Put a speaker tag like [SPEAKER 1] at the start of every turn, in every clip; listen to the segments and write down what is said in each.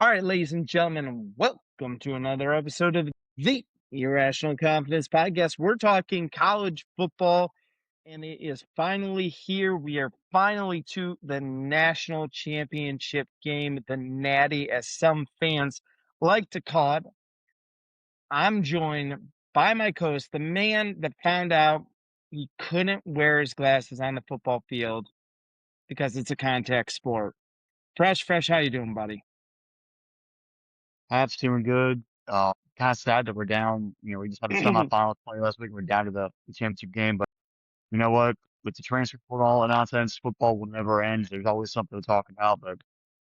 [SPEAKER 1] All right, ladies and gentlemen, welcome to another episode of the Irrational Confidence Podcast. We're talking college football, and it is finally here. We are finally to the national championship game, the Natty, as some fans like to call it. I'm joined by my co-host, the man that found out he couldn't wear his glasses on the football field because it's a contact sport. Fresh, how you doing, buddy?
[SPEAKER 2] Haps doing good. Kind of sad that we're down. We just had a semifinal play last week. We're down to the championship game, but you know what? With the transfer portal and nonsense, football will never end. There's always something to talk about. But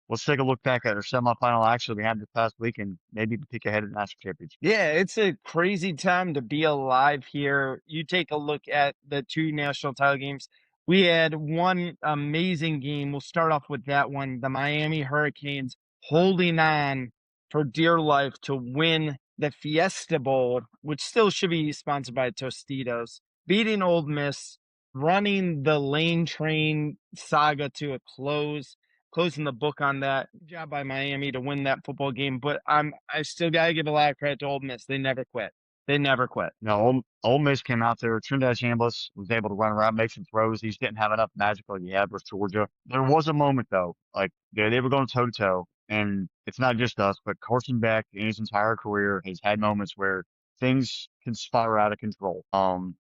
[SPEAKER 2] let's take a look back at our semifinal action we had this past week and maybe peek ahead at the national championship.
[SPEAKER 1] Yeah, it's a crazy time to be alive here. You take a look at the two national title games. We had one amazing game. We'll start off with that one. The Miami Hurricanes holding on for dear life to win the Fiesta Bowl, which still should be sponsored by Tostitos, beating Ole Miss, running the lane train saga to a close, closing the book on that. Good job by Miami to win that football game. But I still gotta give a lot of credit to Ole Miss. They never quit. They never quit.
[SPEAKER 2] No, Ole Miss came out there. Trinidad Chambliss was able to run around, make some throws. He just didn't have enough magic like he had versus Georgia. There was a moment though, like they were going toe to toe, and it's not just us, but Carson Beck in his entire career has had moments where things can spiral out of control. And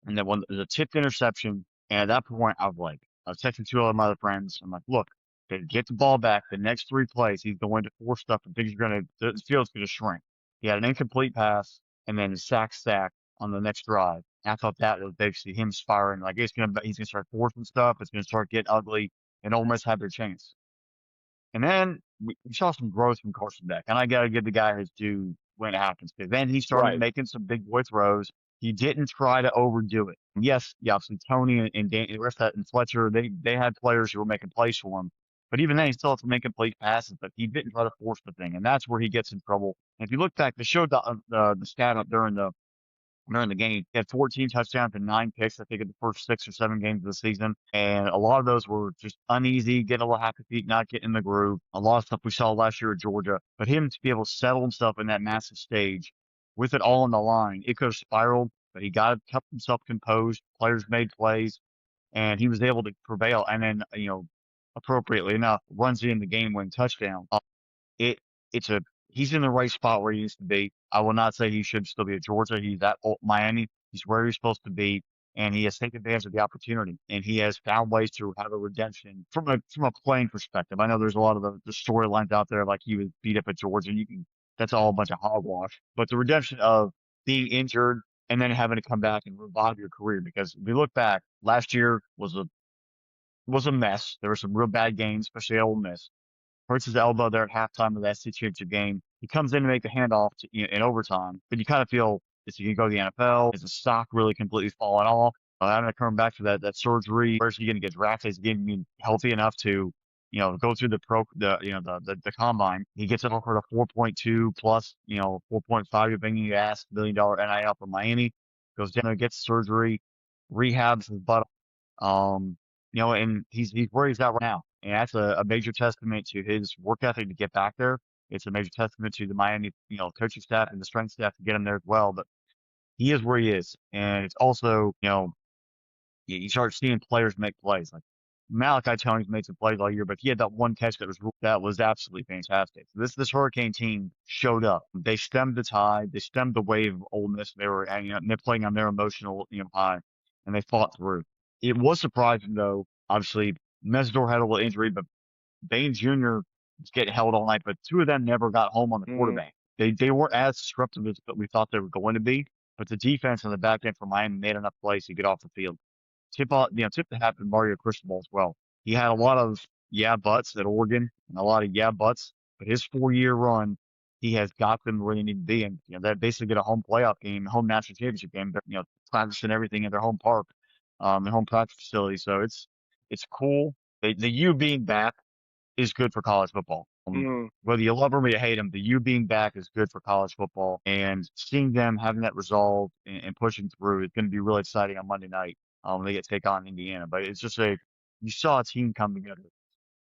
[SPEAKER 2] then when there's a tipped interception, and at that point, I was texting two of my other friends. I'm like, look, they get the ball back. The next three plays, he's going to force stuff, and things are the field's going to shrink. He had an incomplete pass, and then a sack on the next drive. And I thought that was basically him spiraling. Like he's gonna start forcing stuff. It's gonna start getting ugly, and Ole Miss had their chance. And then we saw some growth from Carson Beck, and I got to give the guy his due when it happens. Because then he started
[SPEAKER 1] Right.
[SPEAKER 2] making some big boy throws. He didn't try to overdo it. Yes, yeah, some Tony and the rest of that and Fletcher, they had players who were making plays for him. But even then, he still had some incomplete passes. But he didn't try to force the thing, and that's where he gets in trouble. And if you look back, they showed the stat up during the game. He had 14 touchdowns and 9 picks, I think, in the first 6 or 7 games of the season. And a lot of those were just uneasy, getting a little happy feet, not getting in the groove. A lot of stuff we saw last year at Georgia. But him to be able to settle himself in that massive stage with it all on the line, it could have spiraled, but he kept himself composed. Players made plays, and he was able to prevail. And then, appropriately enough, runs in the game-winning touchdown. It it's a he's in the right spot where he needs to be. I will not say he should still be at Georgia. He's at Miami. He's where he's supposed to be, and he has taken advantage of the opportunity. And he has found ways to have a redemption from a playing perspective. I know there's a lot of the storylines out there like he was beat up at Georgia. And that's all a bunch of hogwash. But the redemption of being injured and then having to come back and revive your career, because if we look back, last year was a mess. There were some real bad games, especially at Ole Miss. Hurts his elbow there at halftime of that championship game. He comes in to make the handoff in overtime, but you kind of feel, is he going to go to the NFL? Is the stock really completely falling off? Having to come back for that surgery. Where's he going to get drafted? Is he going to be healthy enough to, go through the combine? He gets an offer to 4.2 plus, 4.5 you're being asked $1 billion NIL from Miami. Goes down there, gets surgery, rehabs his butt. And he's where he's at right now. And that's a major testament to his work ethic to get back there. It's a major testament to the Miami, coaching staff and the strength staff to get him there as well. But he is where he is. And it's also, you start seeing players make plays. Like Malachi Tony's made some plays all year, but he had that one catch that was absolutely fantastic. This Hurricane team showed up. They stemmed the tide. They stemmed the wave of Ole Miss. They were, they're playing on their emotional, high, and they fought through. It was surprising though. Obviously, Mesdor had a little injury, but Bain Jr. was getting held all night. But two of them never got home on the quarterback. They weren't as disruptive as we thought they were going to be. But the defense on the back end for Miami made enough plays to get off the field. Tip to hat to Mario Cristobal as well. He had a lot of buts at Oregon and a lot of buts, but his 4-year run, he has got them where they need to be. And, they basically get a home playoff game, home national championship game, practicing everything in their home park, their home practice facility. So it's cool. The U being back is good for college football. Whether you love them or you hate them, the U being back is good for college football. And seeing them having that resolve and pushing through is going to be really exciting on Monday night. They get to take on Indiana. But it's just you saw a team come together.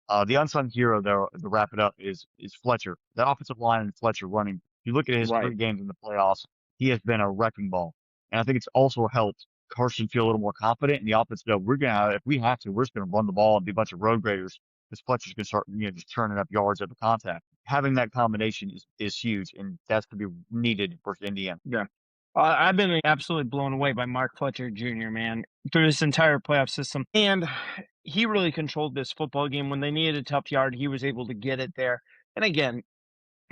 [SPEAKER 2] The unsung hero, though, to wrap it up, is Fletcher. That offensive line and Fletcher running. If you look at his
[SPEAKER 1] Right.
[SPEAKER 2] 3 games in the playoffs, he has been a wrecking ball. And I think it's also helped Carson feel a little more confident in the offense. Though we're gonna, if we have to, we're just gonna run the ball and be a bunch of road graders because Fletcher's gonna start, just turning up yards at the contact. Having that combination is huge, and that's gonna be needed versus Indiana.
[SPEAKER 1] Yeah. I've been absolutely blown away by Mark Fletcher Jr., man, through this entire playoff system. And he really controlled this football game. When they needed a tough yard, he was able to get it there. And again,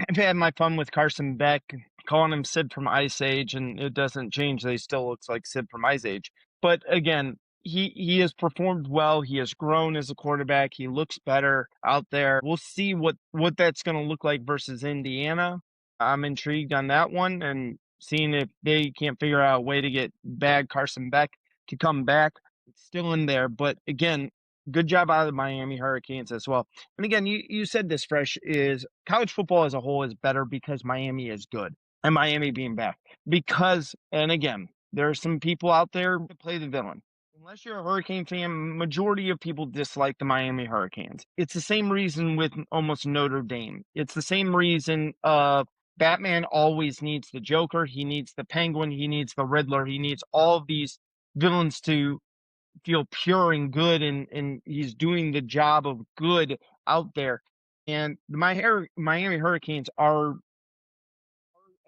[SPEAKER 1] I've had my fun with Carson Beck, calling him Sid from Ice Age, and it doesn't change that he still looks like Sid from Ice Age. But again, he has performed well. He has grown as a quarterback. He looks better out there. We'll see what that's going to look like versus Indiana. I'm intrigued on that one and seeing if they can't figure out a way to get bad Carson Beck to come back. It's still in there, but again, good job out of the Miami Hurricanes as well. And again, you said this, Fresh, is college football as a whole is better because Miami is good and Miami being back. Because, and again, there are some people out there that play the villain. Unless you're a Hurricane fan, majority of people dislike the Miami Hurricanes. It's the same reason with almost Notre Dame. It's the same reason Batman always needs the Joker. He needs the Penguin. He needs the Riddler. He needs all of these villains to feel pure and good, and he's doing the job of good out there. And the Miami Hurricanes are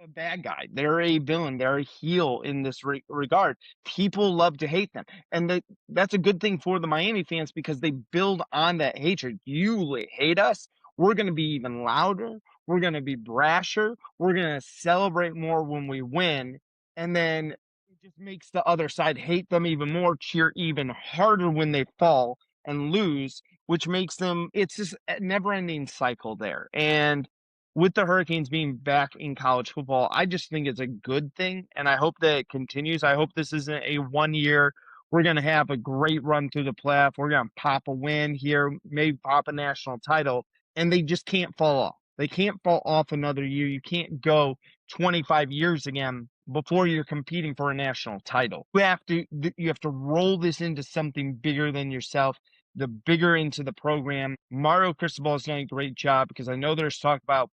[SPEAKER 1] a bad guy. They're a villain. They're a heel in this regard. People love to hate them, and that's a good thing for the Miami fans because they build on that hatred. You hate us, we're going to be even louder. We're going to be brasher. We're going to celebrate more when we win, and then it just makes the other side hate them even more, cheer even harder when they fall and lose, which makes them. It's just a never-ending cycle there, and with the Hurricanes being back in college football, I just think it's a good thing, and I hope that it continues. I hope this isn't a 1 year. We're going to have a great run through the playoff. We're going to pop a win here, maybe pop a national title, and they just can't fall off. They can't fall off another year. You can't go 25 years again before you're competing for a national title. You have to roll this into something bigger than yourself, the bigger into the program. Mario Cristobal has done a great job because I know there's talk about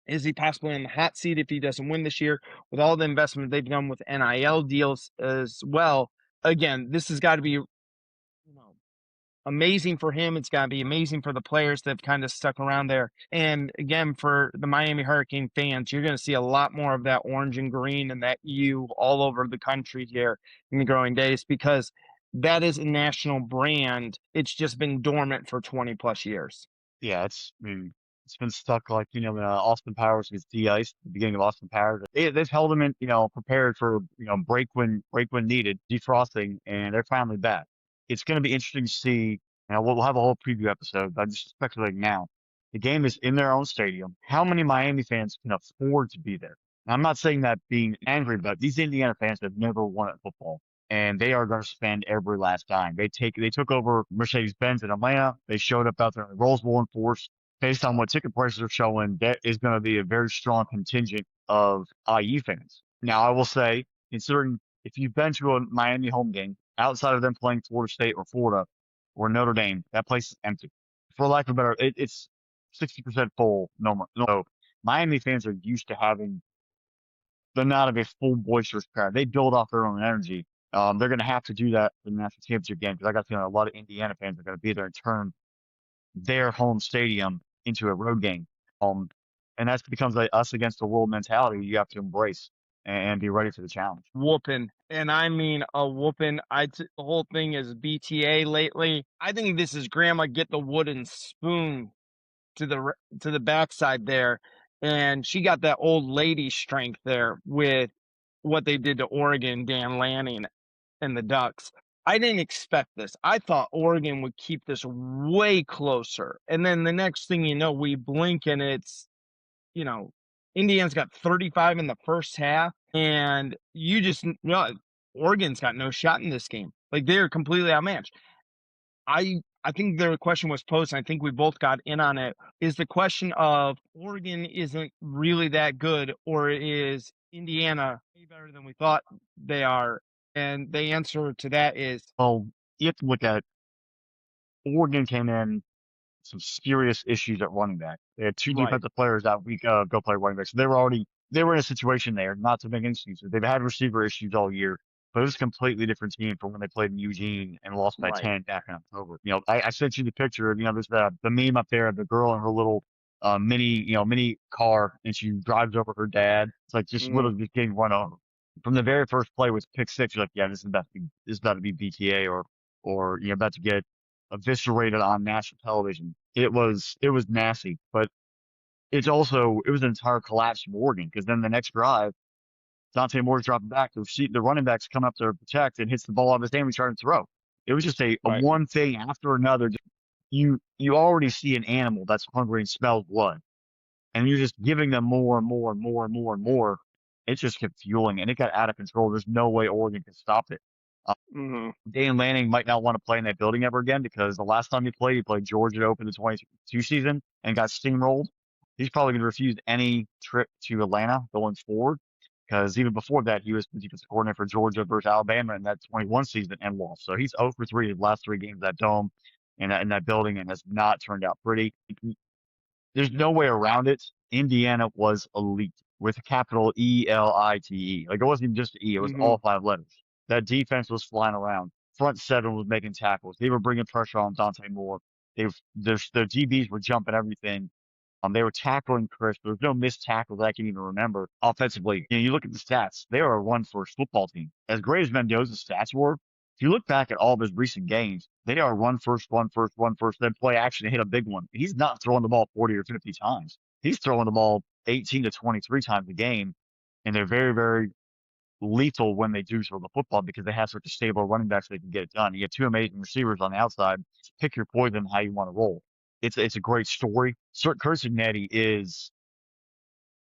[SPEAKER 1] is he possibly in the hot seat if he doesn't win this year with all the investment they've done with NIL deals as well? Again, this has got to be amazing for him. It's got to be amazing for the players that have kind of stuck around there. And again, for the Miami Hurricane fans, you're going to see a lot more of that orange and green and that U all over the country here in the growing days because that is a national brand. It's just been dormant for 20 plus years.
[SPEAKER 2] Yeah, I mean, it's been stuck like, Austin Powers against D-Ice, the beginning of Austin Powers. They've held them in, prepared for, break when needed, defrosting, and they're finally back. It's going to be interesting to see. We'll have a whole preview episode, but I'm just speculating now. The game is in their own stadium. How many Miami fans can afford to be there? And I'm not saying that being angry, but these Indiana fans have never won at football and they are going to spend every last dime. They took over Mercedes-Benz in Atlanta. They showed up out there in the Rose Bowl in force. Based on what ticket prices are showing, that is going to be a very strong contingent of IU fans. Now, I will say, considering if you've been to a Miami home game outside of them playing Florida State or Florida or Notre Dame, that place is empty. For lack of a better, it's 60% full. No more. So Miami fans are used to having the not of a full boisterous crowd. They build off their own energy. They're going to have to do that for the national championship game because I got a lot of Indiana fans are going to be there and turn their home stadium into a road game. Um, and that becomes a us against the world mentality you have to embrace and be ready for the challenge.
[SPEAKER 1] Whooping. And I mean a whooping. The whole thing is BTA lately. I think this is grandma get the wooden spoon to the backside there. And she got that old lady strength there with what they did to Oregon, Dan Lanning and the Ducks. I didn't expect this. I thought Oregon would keep this way closer. And then the next thing you know, we blink and it's, you know, Indiana's got 35 in the first half. And you just realize Oregon's got no shot in this game. Like they're completely outmatched. I think the question was posed, and I think we both got in on it, is the question of Oregon isn't really that good, or is Indiana way better than we thought they are? And the answer to that is
[SPEAKER 2] Well, you have to look at Oregon came in some serious issues at running back. They had two
[SPEAKER 1] Right.
[SPEAKER 2] defensive players that week go play running back. So they were in a situation there, not to make excuses. They've had receiver issues all year, but it was a completely different team from when they played in Eugene and lost by
[SPEAKER 1] Right.
[SPEAKER 2] 10 back in October. I sent you the picture of, there's the meme up there of the girl in her little mini car, and she drives over her dad. It's like just
[SPEAKER 1] Mhm.
[SPEAKER 2] literally just getting run over. From the very first play was pick six. You're like, yeah, this is about to be BTA or about to get eviscerated on national television. It was nasty, but it was an entire collapse from Oregon because then the next drive, Dante Moore's dropping back. The running backs come up to protect and hits the ball out of his hand. He's trying to throw. It was just a
[SPEAKER 1] Right.
[SPEAKER 2] one thing after another. You already see an animal that's hungry and smells blood, and you're just giving them more and more and more and more and more. It just kept fueling, and it got out of control. There's no way Oregon could stop it.
[SPEAKER 1] Mhm.
[SPEAKER 2] Dan Lanning might not want to play in that building ever again because the last time he played Georgia to open the 22 season and got steamrolled. He's probably going to refuse any trip to Atlanta going forward because even before that, he was the defensive coordinator for Georgia versus Alabama in that 21 season and lost. So he's 0 for 3 his last three games at Dome and in that building and has not turned out pretty. There's no way around it. Indiana was elite with a capital ELITE. Like it wasn't even just an E, it was all
[SPEAKER 1] Mhm.
[SPEAKER 2] five letters. That defense was flying around. Front seven was making tackles. They were bringing pressure on Dante Moore. Their DBs were jumping everything. They were tackling Chris. There was no missed tackles that I can even remember offensively. You look at the stats, they are a run first football team. As great as Mendoza's stats were, if you look back at all of his recent games, they are run first, run first, run first, then play action and hit a big one. He's not throwing the ball 40 or 50 times. He's throwing the ball 18 to 23 times a game. And they're very, very lethal when they do throw the football because they have such a stable running backs so they can get it done. You have two amazing receivers on the outside. Pick your poison how you want to roll. It's a great story. Carson Natty is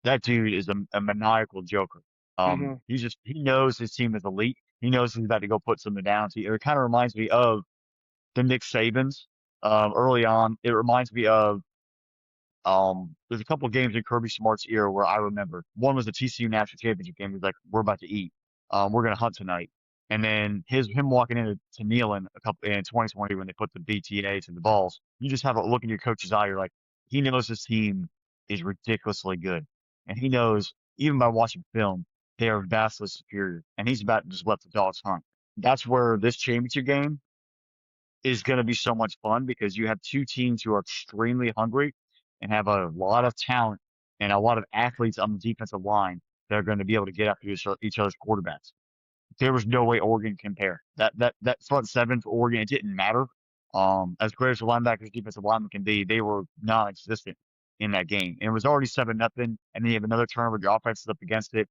[SPEAKER 2] that dude is a maniacal joker.
[SPEAKER 1] Mhm.
[SPEAKER 2] He knows his team is elite. He knows he's about to go put something down. It kind of reminds me of the Nick Sabans early on. It reminds me of there's a couple of games in Kirby Smart's era where I remember. One was the TCU national championship game. He's like, "We're about to eat. We're gonna hunt tonight." And then him walking into to Neyland a couple in 2020 when they put the BTAs in the balls. You just have a look in your coach's eye. You're like, he knows his team is ridiculously good, and he knows even by watching film they are vastly superior, and he's about to just let the dogs hunt. That's where this championship game is going to be so much fun because you have two teams who are extremely hungry and have a lot of talent and a lot of athletes on the defensive line that are going to be able to get after each other's quarterbacks. There was no way Oregon can compare. That front seven for Oregon, it didn't matter. As great as the linebackers, defensive linemen can be, they were non-existent in that game. And it was already 7-0, and then you have another turnover. The offense is up against it.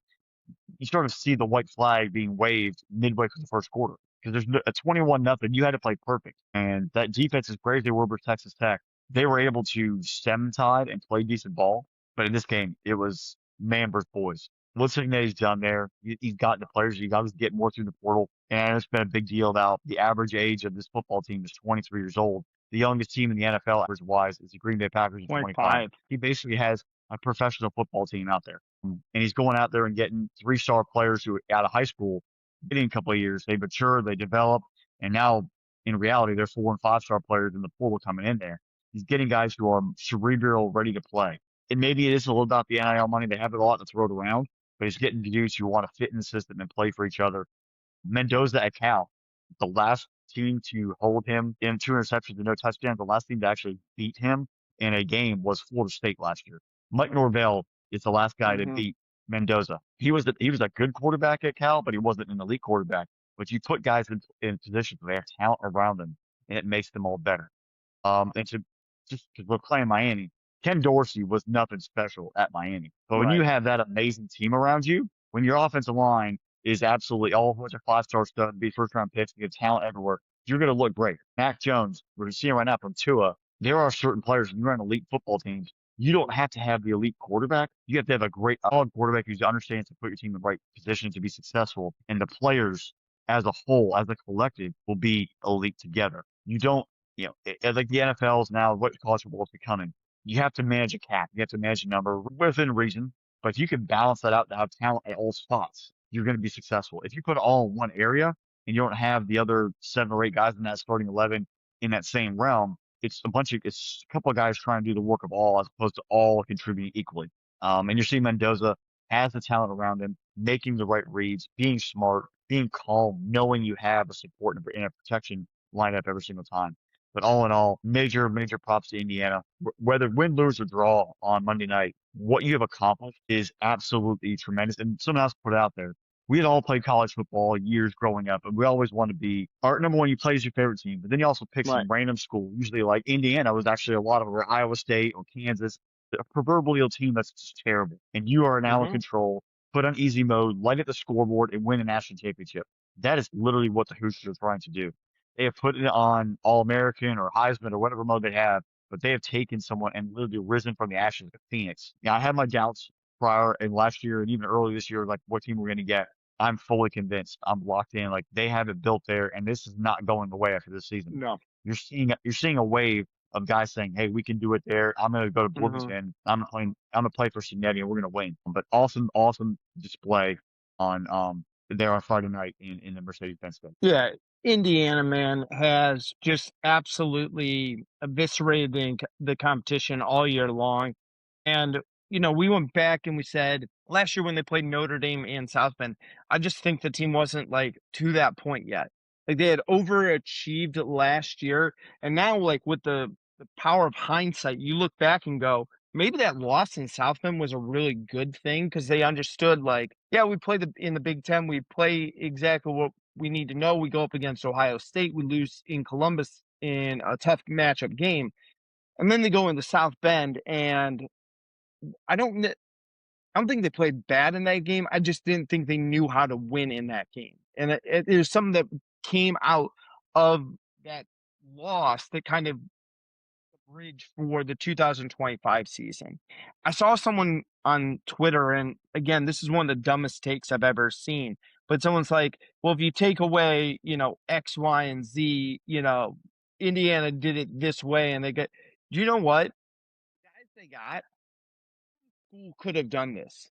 [SPEAKER 2] You sort of see the white flag being waved midway through the first quarter because a 21-0. You had to play perfect, and that defense is great. They were over Texas Tech. They were able to stem tide and play decent ball, but in this game, it was man versus boys. What's Ignaty's done there? He's gotten the players. You got to get more through the portal, and it's been a big deal about the average age of this football team is 23 years old. The youngest team in the NFL average wise is the Green Bay Packers at 25.
[SPEAKER 1] 25.
[SPEAKER 2] He basically has a professional football team out there. And he's going out there and getting three-star players who out of high school, getting a couple of years, they mature, they develop, and now in reality, they're 4 and 5-star players in the portal coming in there. He's getting guys who are cerebral, ready to play. And maybe it is a little about the NIL money. They have a lot to throw it around, but he's getting dudes who want to fit in the system and play for each other. Mendoza at Cal, the last team to hold him in 2 interceptions and no touchdowns, the last team to actually beat him in a game was Florida State last year. Mike Norvell is the last guy to
[SPEAKER 1] Mhm.
[SPEAKER 2] beat Mendoza. He was a good quarterback at Cal, but he wasn't an elite quarterback. But you put guys in positions where they have talent around them, and it makes them all better. And to just because we're playing Miami, Ken Dorsey was nothing special at Miami. But when you
[SPEAKER 1] Right.
[SPEAKER 2] have that amazing team around you, when your offensive line is absolutely all a bunch of 5-star stuff, be first round picks, you have talent everywhere, you're going to look great. Mac Jones, we're seeing right now from Tua, there are certain players when you're on elite football teams, you don't have to have the elite quarterback. You have to have a great solid quarterback who understands to put your team in the right position to be successful. And the players as a whole, as a collective, will be elite together. You don't like the NFL is now what college football is becoming. You have to manage a cap. You have to manage a number within reason. But if you can balance that out to have talent at all spots, you're going to be successful. If you put it all in one area and you don't have the other 7 or 8 guys in that starting 11 in that same realm, it's a couple of guys trying to do the work of all as opposed to all contributing equally. And you're seeing Mendoza has the talent around him, making the right reads, being smart, being calm, knowing you have a support and a protection lineup every single time. But all in all, major props to Indiana. Whether win, lose, or draw on Monday night, what you have accomplished is absolutely tremendous. And someone else put it out there. We had all played college football years growing up, and we always want to be our number one. You play as your favorite team, but then you also pick
[SPEAKER 1] Right.
[SPEAKER 2] some random school. Usually, like Indiana was actually a lot of or Iowa State or Kansas, a proverbial team that's just terrible. And you are now in
[SPEAKER 1] Hmm.
[SPEAKER 2] control. Put on easy mode, light up the scoreboard, and win a national championship. That is literally what the Hoosiers are trying to do. They have put it on All American or Heisman or whatever mode they have, but they have taken someone and literally risen from the ashes like a phoenix. Now, I had my doubts prior and last year and even early this year, like what team we're going to get. I'm fully convinced. I'm locked in. Like they have it built there, and this is not going away after this season.
[SPEAKER 1] No.
[SPEAKER 2] You're seeing a wave of guys saying, "Hey, we can do it there. I'm going to go to
[SPEAKER 1] Hmm.
[SPEAKER 2] Bloomington. I'm going to play for Netty, and we're going to win." But awesome display on there on Friday night in the Mercedes-Benz Stadium.
[SPEAKER 1] Yeah, Indiana, man, has just absolutely eviscerated the competition all year long. And, we went back and we said last year when they played Notre Dame and South Bend, I just think the team wasn't like to that point yet. Like they had overachieved last year. And now, like with the power of hindsight, you look back and go, maybe that loss in South Bend was a really good thing because they understood, like, yeah, we play in the Big Ten, we play exactly what we need to know. We go up against Ohio State, we lose in Columbus in a tough matchup game. And then they go into South Bend, and I don't kn I don't think they played bad in that game. I just didn't think they knew how to win in that game. And it was something that came out of that loss that kind of bridge for the 2025 season. I saw someone on Twitter, and again, this is one of the dumbest takes I've ever seen. But someone's like, well, if you take away, X, Y, and Z, Indiana did it this way, and they get, do you know what? Guys they got, school could have done this.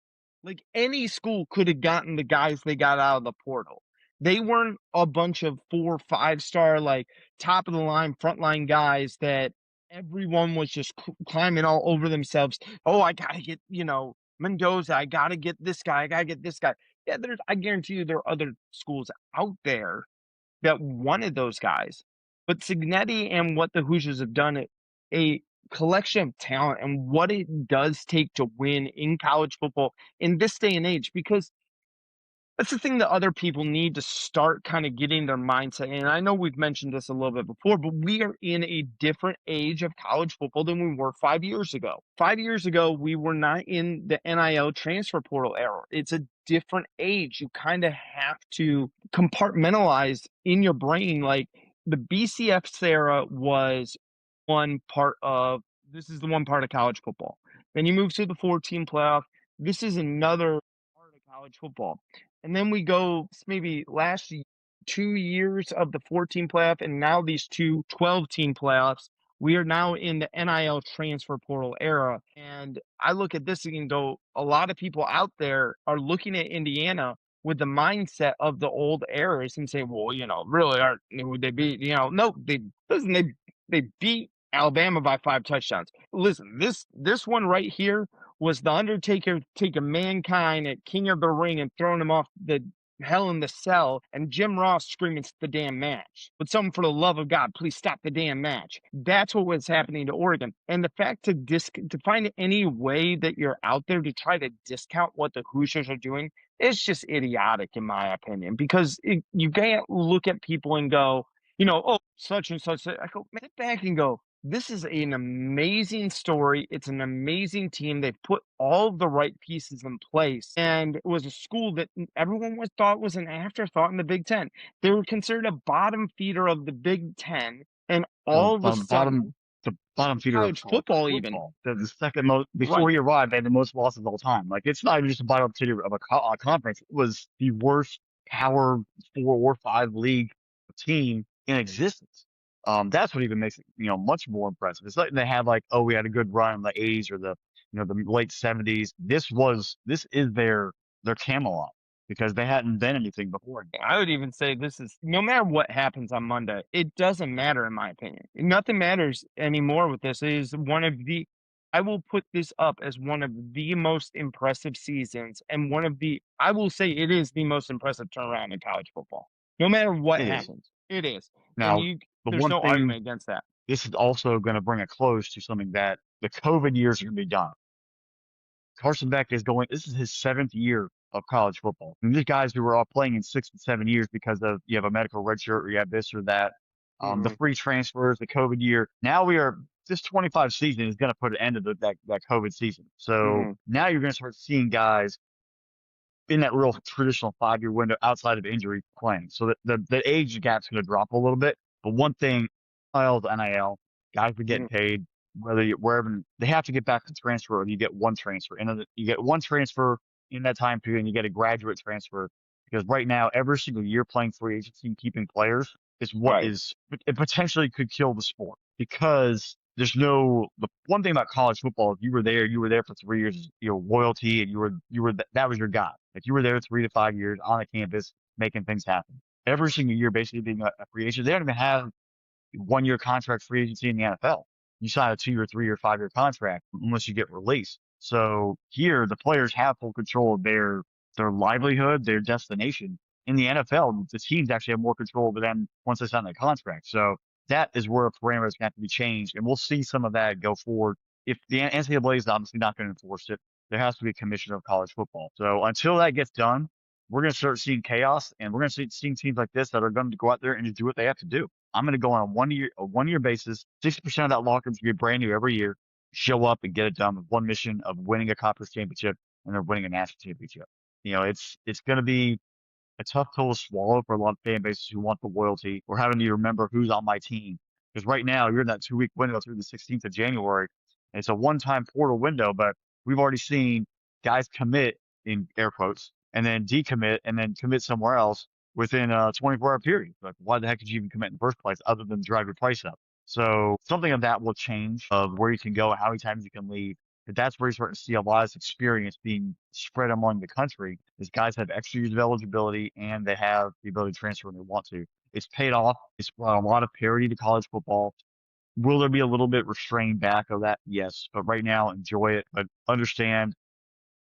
[SPEAKER 1] Like any school could have gotten the guys they got out of the portal. They weren't a bunch of 4 or 5 star, like top of the line, frontline guys that everyone was just climbing all over themselves. Oh, I gotta get, Mendoza. I gotta get this guy. I gotta get this guy. Yeah, I guarantee you there are other schools out there that wanted those guys. But Signetti and what the Hoosiers have done, a collection of talent and what it does take to win in college football in this day and age, because that's the thing that other people need to start kind of getting their mindset. And I know we've mentioned this a little bit before, but we are in a different age of college football than we were 5 years ago. 5 years ago, we were not in the NIL transfer portal era. It's a different age. You kind of have to compartmentalize in your brain. Like the BCF era was one part of this is the one part of college football. Then you move to the 14 playoff. This is another part of college football. And then we go maybe 2 years of the 14 playoff, and now these two 12-team playoffs. We are now in the NIL transfer portal era. And I look at this and go, a lot of people out there are looking at Indiana with the mindset of the old eras and say, well, really aren't would they beat, no, they listen, they beat Alabama by 5 touchdowns. Listen, this one right here was the Undertaker taking Mankind at King of the Ring and throwing him off the Hell in the Cell, and Jim Ross screaming, "It's the damn match." But someone, for the love of God, please stop the damn match. That's what was happening to Oregon. And the fact to find any way that you're out there to try to discount what the Hoosiers are doing is just idiotic, in my opinion, because you can't look at people and go, oh, such and such. I go, man, sit back and go, this is an amazing story. It's an amazing team. They've put all of the right pieces in place. And it was a school that everyone thought was an afterthought in the Big Ten. They were considered a bottom feeder of the Big Ten. And
[SPEAKER 2] The
[SPEAKER 1] all of a sudden,
[SPEAKER 2] bottom feeder of
[SPEAKER 1] college
[SPEAKER 2] college
[SPEAKER 1] football, even.
[SPEAKER 2] football. The second most before
[SPEAKER 1] Right.
[SPEAKER 2] he arrived, they had the most losses of all time. Like it's not even just a bottom feeder of a conference. It was the worst Power 4 or 5 league team in existence. That's what even makes it much more impressive. It's like they had like, oh, we had a good run in the 80s or the the late 70s. This is their Camelot. because they hadn't been anything before.
[SPEAKER 1] I would even say this is no matter what happens on Monday, it doesn't matter in my opinion. Nothing matters anymore with this. It is one of the I will put this up as one of the most impressive seasons and one of the I will say it is the most impressive turnaround in college football. No matter what
[SPEAKER 2] It is.
[SPEAKER 1] happens. It is. And
[SPEAKER 2] Now, the
[SPEAKER 1] there's
[SPEAKER 2] one
[SPEAKER 1] no
[SPEAKER 2] thing,
[SPEAKER 1] argument against that.
[SPEAKER 2] this is also going to bring a close to something that the COVID years are going to be done. Carson Beck is going, this is his 7th year of college football. And these guys who were all playing in 6 and 7 years because of you have a medical red shirt or you have this or that, the
[SPEAKER 1] Mhm.
[SPEAKER 2] free transfers, the COVID year. Now this 25 season is going to put an end to that COVID season. So
[SPEAKER 1] Mhm.
[SPEAKER 2] now you're going to start seeing guys in that real traditional 5-year window outside of injury playing. So the age gap's going to drop a little bit. But one thing, NIL to NIL, guys are getting
[SPEAKER 1] Mhm.
[SPEAKER 2] paid, wherever they have to get back to transfer, or you get one transfer. And then you get one transfer in that time period, and you get a graduate transfer. Because right now, every single year playing free agency and keeping players is what
[SPEAKER 1] Right.
[SPEAKER 2] is, it potentially could kill the sport because the one thing about college football, if you were there for 3 years, your loyalty, and that was your guy. Like you were there 3 to 5 years on a campus making things happen. Every single year, basically being a free agent. They don't even have 1 year contract free agency in the NFL. You sign a 2 year, 3 year, 5 year contract unless you get released. So here, the players have full control of their livelihood, their destination. In the NFL, the teams actually have more control over them once they sign their contract. So that is where parameters have to be changed, and we'll see some of that go forward. If the NCAA is obviously not going to enforce it, there has to be a commission of college football. So until that gets done, we're going to start seeing chaos, and we're going to see seeing teams like this that are going to go out there and just do what they have to do. I'm going to go on a 1 year basis. 60% of that locker room is going to be brand new every year. Show up and get it done with one mission of winning a conference championship and then winning a national championship. It's going to be a tough pill to swallow for a lot of fan bases who want the loyalty or having to remember who's on my team. Because right now you're in that 2 week window through the 16th of January. And it's a one-time portal window, but we've already seen guys commit in air quotes and then decommit and then commit somewhere else within a 24-hour period. Like, why the heck did you even commit in the first place other than drive your price up? So something of that will change of where you can go, how many times you can leave. But that's where you're starting to see a lot of this experience being spread among the country is guys have extra years of eligibility and they have the ability to transfer when they want to. It's paid off. It's brought a lot of parity to college football. Will there be a little bit restrained back of that? Yes. But right now, enjoy it. But understand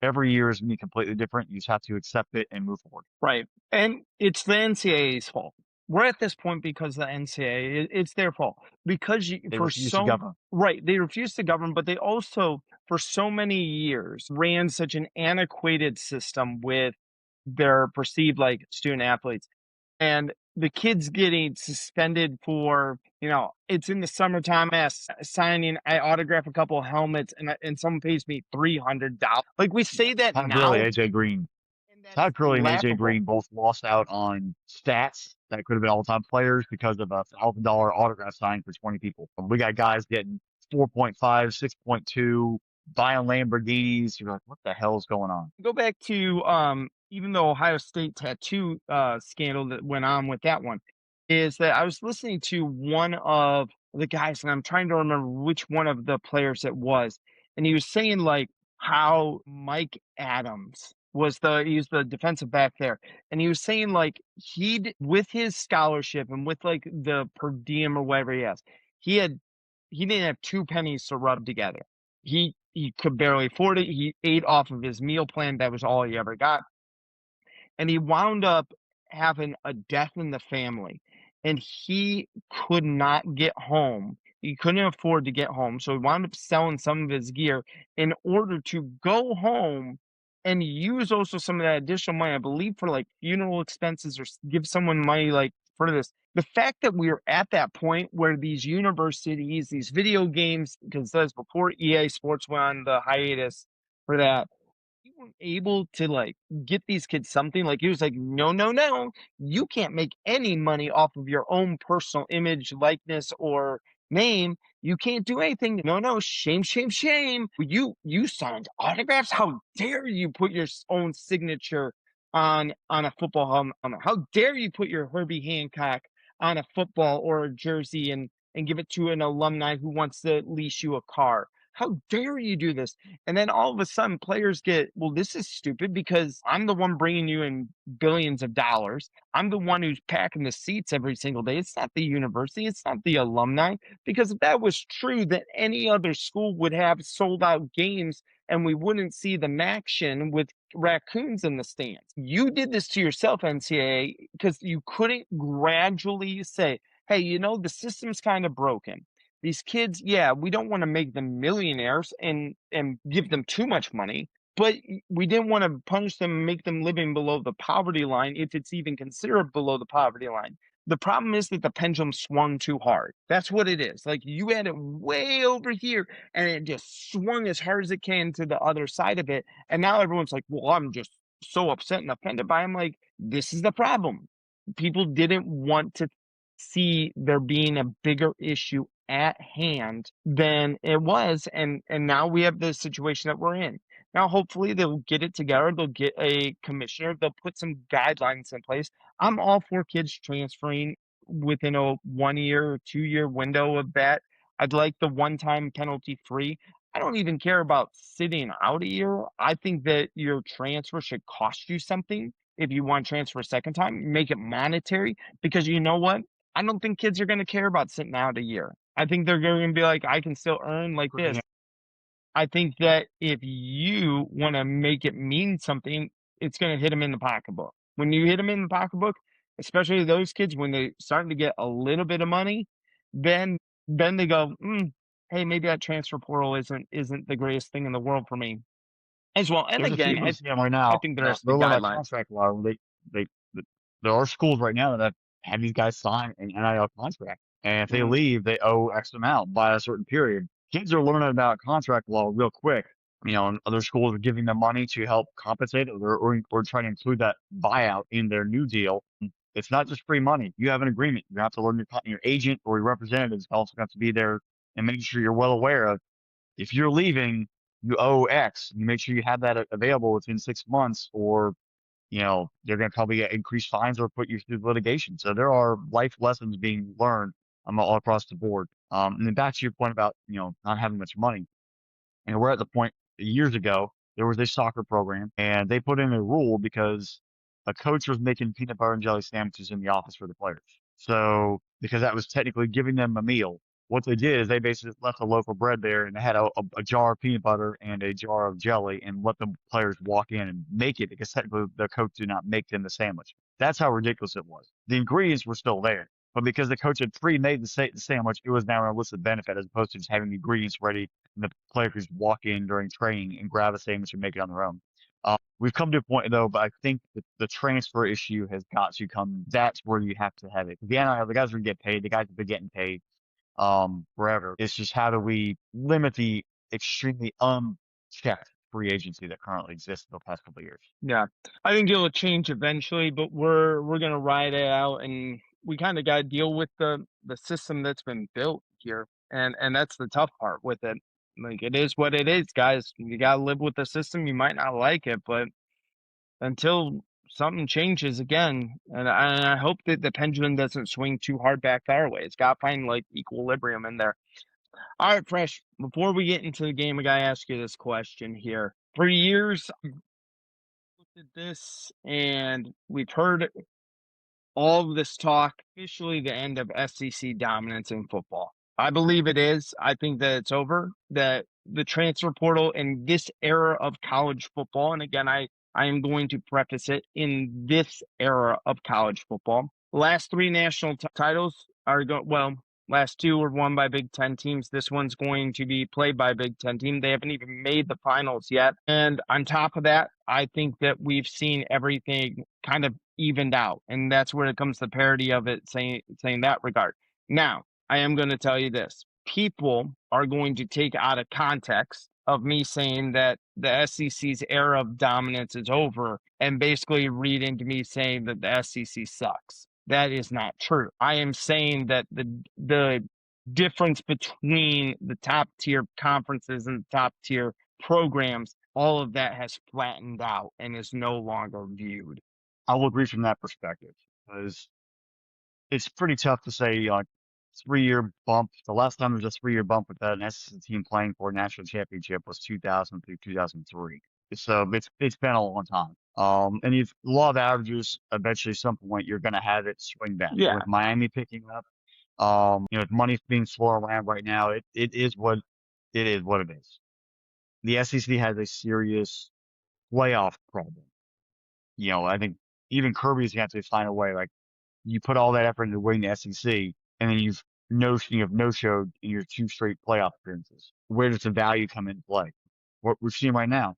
[SPEAKER 2] every year is going to be completely different. You just have to accept it and move forward.
[SPEAKER 1] Right. And it's the NCAA's fault. We're at this point because the NCAA, it's their fault. Because
[SPEAKER 2] They refuse to govern.
[SPEAKER 1] right, they refuse to govern, but they also, for so many years, ran such an antiquated system with their perceived like student athletes. And the kids getting suspended for, it's in the summertime as signing, I autograph a couple of helmets and someone pays me $300. Like we
[SPEAKER 2] Yeah.
[SPEAKER 1] say that
[SPEAKER 2] Todd Gurley,
[SPEAKER 1] now,
[SPEAKER 2] AJ Green.
[SPEAKER 1] and that's
[SPEAKER 2] Todd Gurley and AJ
[SPEAKER 1] laughable.
[SPEAKER 2] Green both lost out on stats that could have been all-time players because of a $1,000 autograph sign for 20 people. We got guys getting 4.5, 6.2, buying Lamborghinis. You're like, what the hell is going on?
[SPEAKER 1] Go back to even the Ohio State tattoo scandal that went on with that one, is that I was listening to one of the guys, and I'm trying to remember which one of the players it was, and he was saying like how Mike Adams he's the defensive back there, and he was saying like he'd with his scholarship and with like the per diem or whatever he has, he had he didn't have two pennies to rub together. He could barely afford it. He ate off of his meal plan. That was all he ever got. And he wound up having a death in the family. And he could not get home. He couldn't afford to get home. So he wound up selling some of his gear in order to go home and use also some of that additional money, I believe, for like funeral expenses or give someone money like for this. The fact that we're at that point where these universities, these video games, because that was before EA Sports went on the hiatus for that, you weren't able to like get these kids something like he was like, no, no, no, you can't make any money off of your own personal image, likeness, or name. You can't do anything. No, no, shame, shame, shame. You signed autographs. How dare you put your own signature on a football helmet? How dare you put your Herbie Hancock on a football or a jersey and give it to an alumni who wants to lease you a car? How dare you do this? And then all of a sudden players get, well, this is stupid because I'm the one bringing you in billions of dollars. I'm the one who's packing the seats every single day. It's not the university, it's not the alumni. Because if that was true, that any other school would have sold out games and we wouldn't see the action with raccoons in the stands. You did this to yourself, NCAA, because you couldn't gradually say, hey, the system's kind of broken. These kids, yeah, we don't want to make them millionaires and give them too much money, but we didn't want to punish them and make them living below the poverty line if it's even considered below the poverty line. The problem is that the pendulum swung too hard. That's what it is. Like you had it way over here and it just swung as hard as it can to the other side of it. And now everyone's like, well, I'm just so upset and offended by him. Like, this is the problem. People didn't want to see there being a bigger issue at hand than it was. And now we have the situation that we're in. Now, hopefully they'll get it together. They'll get a commissioner. They'll put some guidelines in place. I'm all for kids transferring within a 1 year or 2 year window of that. I'd like the one-time penalty free. I don't even care about sitting out a year. I think that your transfer should cost you something. If you want to transfer a second time, make it monetary because you know what? I don't think kids are going to care about sitting out a year. I think they're going to be like, I can still earn like this.
[SPEAKER 2] Yeah.
[SPEAKER 1] I think that if you want to make it mean something, it's going to hit them in the pocketbook. When you hit them in the pocketbook, especially those kids, when they're starting to get a little bit of money, then they go, hey, maybe that transfer portal isn't the greatest thing in the world for me as well. And
[SPEAKER 2] There's a few
[SPEAKER 1] again,
[SPEAKER 2] of us right
[SPEAKER 1] I
[SPEAKER 2] now.
[SPEAKER 1] think there has to be
[SPEAKER 2] They're learning about
[SPEAKER 1] guidelines.
[SPEAKER 2] contract law. They, th- there are schools right now that have these guys sign an NIL contract, and if they
[SPEAKER 1] Mhm.
[SPEAKER 2] leave, they owe X amount by a certain period. Kids are learning about contract law real quick. And other schools are giving them money to help compensate it, or trying to include that buyout in their new deal. It's not just free money. You have an agreement. You have to learn your agent or your representatives also have to be there and make sure you're well aware of if you're leaving, you owe X. You make sure you have that available within 6 months, or they're going to probably get increased fines or put you through litigation. So there are life lessons being learned all across the board. And then back to your point about not having much money. And we're at the point years ago, there was a soccer program and they put in a rule because a coach was making peanut butter and jelly sandwiches in the office for the players. So, because that was technically giving them a meal, what they did is they basically left a loaf of bread there and they had a jar of peanut butter and a jar of jelly and let the players walk in and make it because technically the coach did not make them the sandwich. That's how ridiculous it was. The ingredients were still there. But because the coach had pre-made the sandwich, it was now an illicit benefit as opposed to just having the ingredients ready and the player could just walk in during training and grab a sandwich and make it on their own. We've come to a point though, but I think that the transfer issue has got to come. That's where you have to have it. The NIL, the guys are gonna get paid. The guys have been getting paid forever. It's just how do we limit the extremely unchecked free agency that currently exists in the past couple of years?
[SPEAKER 1] Yeah, I think it'll change eventually, but we're gonna ride it out, and we kind of got to deal with the system that's been built here, and that's the tough part with it. Like it is what it is, guys. You gotta live with the system. You might not like it, but until something changes again, and I hope that the pendulum doesn't swing too hard back our way. It's got to find like equilibrium in there. All right, Fresh. Before we get into the game, I gotta ask you this question here. For years, looked at this and we've heard all of this talk, officially the end of SEC dominance in football. I believe it is. I think that it's over, that the transfer portal in this era of college football, and again, I am going to preface it in this era of college football. The last three national titles are last two were won by Big Ten teams. This one's going to be played by a Big Ten team. They haven't even made the finals yet. And on top of that, I think that we've seen everything kind of evened out. And that's where it comes to the parity of it saying that regard. Now, I am going to tell you this. People are going to take out of context of me saying that the SEC's era of dominance is over and basically read into me saying that the SEC sucks. That is not true. I am saying that the difference between the top tier conferences and the top tier programs, all of that has flattened out and is no longer viewed.
[SPEAKER 2] I will agree from that perspective because it's pretty tough to say, 3-year bump. The last time there was a 3-year bump with an SEC team playing for a national championship was 2000 through 2003. So it's been a long time. And if law of averages, eventually, some point, you're going to have it swing back.
[SPEAKER 1] Yeah.
[SPEAKER 2] With Miami picking up, if money's being slow around right now, it is what it is. What it is. The SEC has a serious playoff problem. I think even Kirby's going to have to find a way. Like, you put all that effort into winning the SEC, and then you've no-showed in your 2 straight playoff appearances. Where does the value come into play? What we're seeing right now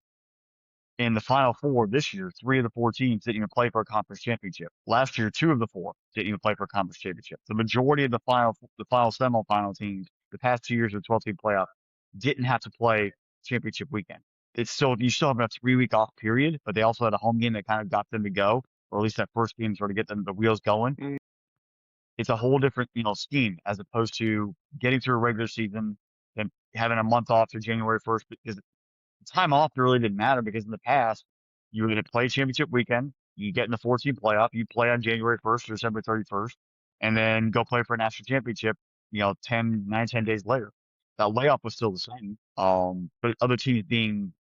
[SPEAKER 2] in the Final Four this year, 3 of the 4 teams didn't even play for a conference championship. Last year, 2 of the 4 didn't even play for a conference championship. The majority of the final semifinal teams, the past 2 years of the 12-team playoff, didn't have to play championship weekend. You still have a 3-week off period, but they also had a home game that kind of got them to go, or at least that first game sort of get them the wheels going.
[SPEAKER 1] Mm.
[SPEAKER 2] It's a whole different, scheme as opposed to getting through a regular season and having a month off through January 1st, because time off really didn't matter, because in the past, you were going to play championship weekend, you get in the 14 playoff, you play on January 1st or December 31st, and then go play for a national championship, 10 days later. That layoff was still the same. But other teams